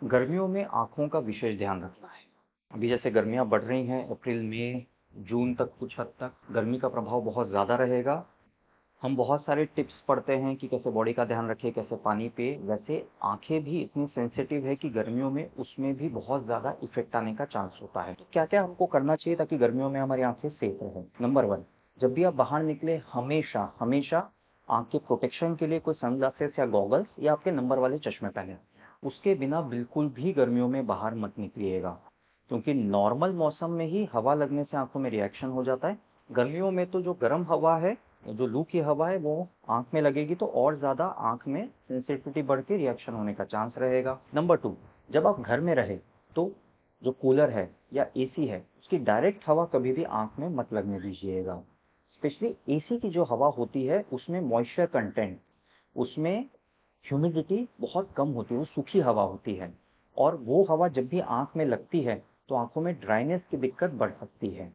गर्मियों में आँखों का विशेष ध्यान रखना है। अभी जैसे गर्मियाँ बढ़ रही हैं, अप्रैल, मई, जून तक कुछ हद तक गर्मी का प्रभाव बहुत ज़्यादा रहेगा। हम बहुत सारे टिप्स पढ़ते हैं कि कैसे बॉडी का ध्यान रखें, कैसे पानी पिए। वैसे आँखें भी इतनी सेंसिटिव है कि गर्मियों में उसमें भी बहुत ज़्यादा इफ़ेक्ट आने का चांस होता है। तो क्या-क्या हमको करना चाहिए ताकि गर्मियों में हमारी आँखें सेफ रहें? नंबर 1, जब भी आप बाहर निकले हमेशा आँख के प्रोटेक्शन के लिए कोई सनग्लासेस या गॉगल्स या आपके नंबर वाले चश्मे पहनें। उसके बिना बिल्कुल भी गर्मियों में बाहर मत निकलिएगा, क्योंकि नॉर्मल मौसम में ही हवा लगने से आँखों में रिएक्शन हो जाता है। गर्मियों में तो जो गर्म हवा है, जो लू की हवा है, वो आँख में लगेगी तो और ज़्यादा आँख में सेंसिटिविटी बढ़ के रिएक्शन होने का चांस रहेगा। नंबर 2, जब आप घर में रहे तो जो कूलर है या एसी है, उसकी डायरेक्ट हवा कभी भी आँख में मत लगने दीजिएगा। स्पेशली एसी की जो हवा होती है उसमें मॉइस्चर कंटेंट, उसमें ह्यूमिडिटी बहुत कम होती है, वो सूखी हवा होती है, और वो हवा जब भी आँख में लगती है तो आँखों में ड्राइनेस की दिक्कत बढ़ सकती है।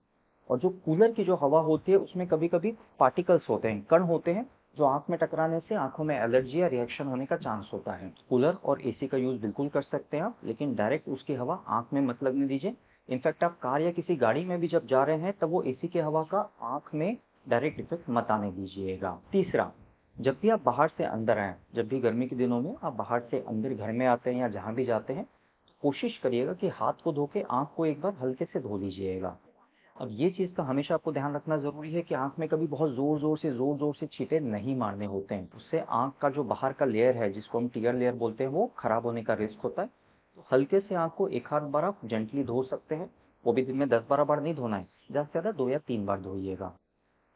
और जो कूलर की जो हवा होती है उसमें कभी-कभी पार्टिकल्स होते हैं, कण होते हैं, जो आँख में टकराने से आँखों में एलर्जी या रिएक्शन होने का चांस होता है। कूलर और एसी का यूज़ बिल्कुल कर सकते हैं आप, लेकिन डायरेक्ट उसकी हवा आँख में मत लगने दीजिए। इनफैक्ट आप कार या किसी गाड़ी में भी जब जा रहे हैं तब वो एसी की हवा का आँख में डायरेक्ट इफेक्ट मत आने दीजिएगा। तीसरा, जब भी आप बाहर से अंदर आएँ, जब भी गर्मी के दिनों में आप बाहर से अंदर घर में आते हैं या जहाँ भी जाते हैं, तो कोशिश करिएगा कि हाथ को धो के आँख को एक बार हल्के से धो लीजिएगा। अब ये चीज़ का हमेशा आपको ध्यान रखना ज़रूरी है कि आँख में कभी बहुत ज़ोर-ज़ोर से छींटे नहीं मारने होते हैं। उससे आँख का जो बाहर का लेयर है, जिसको हम टीयर लेयर बोलते हैं, वो खराब होने का रिस्क होता है। तो हल्के से आँख को एक आध बार आप जेंटली धो सकते हैं। वो भी दिन में 10-12 बार नहीं धोना है, ज़्यादा से ज़्यादा 2 या 3 बार धोइएगा।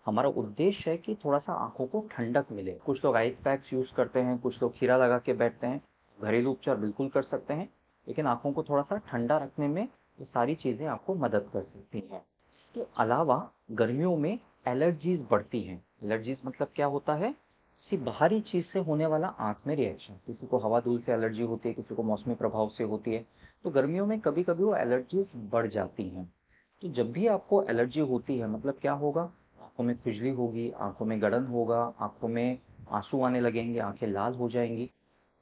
हमारा उद्देश्य है कि थोड़ा-सा आँखों को ठंडक मिले। कुछ लोग आइस पैक्स यूज़ करते हैं, कुछ लोग खीरा लगा के बैठते हैं। घरेलू उपचार बिल्कुल कर सकते हैं, लेकिन आँखों को थोड़ा-सा ठंडा रखने में ये सारी चीज़ें आपको मदद कर सकती हैं। के अलावा गर्मियों में एलर्जीज़ बढ़ती हैं। एलर्जीज़ मतलब क्या होता है? किसी बाहरी चीज़ से होने वाला आँख में रिएक्शन। किसी को हवा-धूल से एलर्जी होती है, किसी को मौसमी प्रभाव से होती है। तो गर्मियों में कभी-कभी वो एलर्जीज़ बढ़ जाती हैं। तो जब भी आपको एलर्जी होती है, मतलब क्या होगा? आँखों में खुजली होगी, आँखों में गड़न होगा, आँखों में आँसू आने लगेंगे, आँखें लाल हो जाएँगी।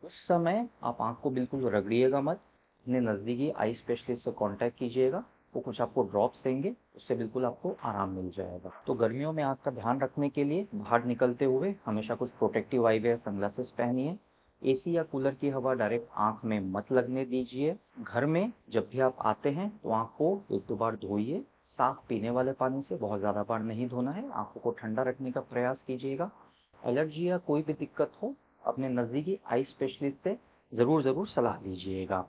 उस समय आप आँख को बिल्कुल रगड़िएगा मत। अपने नज़दीकी आई स्पेशलिस्ट से कॉन्टैक्ट कीजिएगा। वो कुछ आपको ड्रॉप्स देंगे, उससे बिल्कुल आपको आराम मिल जाएगा। तो गर्मियों में आँख का ध्यान रखने के लिए बाहर निकलते हुए हमेशा कुछ प्रोटेक्टिव आईवेयर, सनग्लासेस पहनिए। एसी या कूलर की हवा डायरेक्ट आँख में मत लगने दीजिए। घर में जब भी आप आते हैं तो आँख को 1-2 बार धोइए। साफ पीने वाले पानी से, बहुत ज़्यादा बार नहीं धोना है। आँखों को ठंडा रखने का प्रयास कीजिएगा। एलर्जी या कोई भी दिक्कत हो, अपने नज़दीकी आई स्पेशलिस्ट से ज़रूर सलाह लीजिएगा।